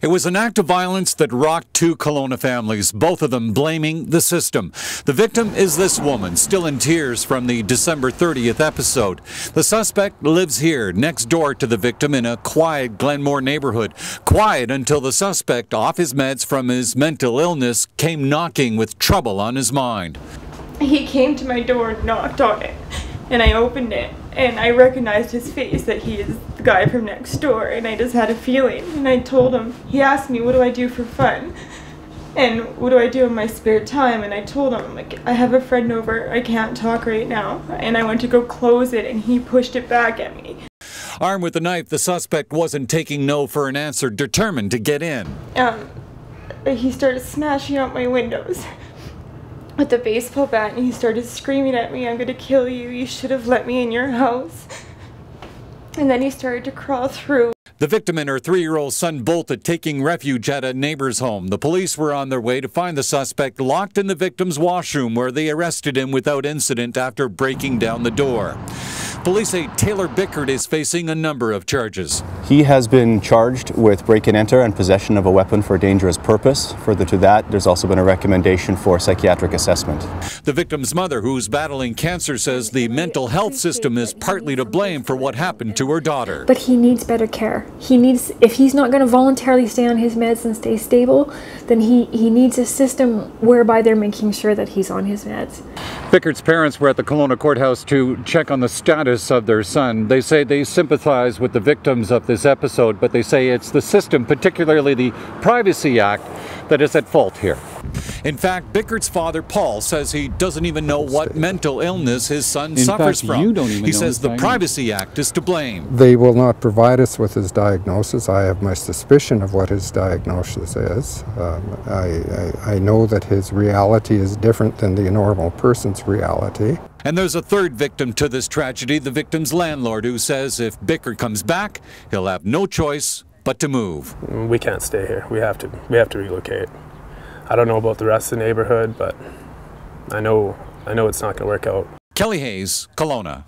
It was an act of violence that rocked two Kelowna families, both of them blaming the system. The victim is this woman, still in tears from the December 30th episode. The suspect lives here, next door to the victim in a quiet Glenmore neighborhood. Quiet until the suspect, off his meds from his mental illness, came knocking with trouble on his mind. He came to my door and knocked on it, and I opened it, and I recognized his face, that he is the guy from next door, and I just had a feeling. And I told him, he asked me, what do I do for fun? And what do I do in my spare time? And I told him, like, I have a friend over, I can't talk right now. And I went to go close it, and he pushed it back at me. Armed with a knife, the suspect wasn't taking no for an answer, determined to get in. He started smashing out my windows with the baseball bat, and he started screaming at me, I'm gonna kill you, you should have let me in your house. And then he started to crawl through. The victim and her 3-year-old son bolted, taking refuge at a neighbor's home. The police were on their way to find the suspect locked in the victim's washroom, where they arrested him without incident after breaking down the door. Police say Taylor Bickert is facing a number of charges. He has been charged with break-and-enter and possession of a weapon for a dangerous purpose. Further to that, there's also been a recommendation for psychiatric assessment. The victim's mother, who's battling cancer, says the mental health system is partly to blame for what happened to her daughter. But he needs better care. If he's not going to voluntarily stay on his meds and stay stable, then he needs a system whereby they're making sure that he's on his meds. Bickert's parents were at the Kelowna courthouse to check on the status of their son. They say they sympathize with the victims of this episode, but they say it's the system, particularly the Privacy Act, that is at fault here. In fact, Bickert's father, Paul, says he doesn't even know what mental illness his son suffers from. He says the Privacy Act is to blame. They will not provide us with his diagnosis. I have my suspicion of what his diagnosis is. I know that his reality is different than the normal person's reality. And there's a third victim to this tragedy, the victim's landlord, who says if Bickert comes back, he'll have no choice but to move. We can't stay here. We have to relocate. I don't know about the rest of the neighborhood, but I know it's not going to work out. Kelly Hayes, Kelowna.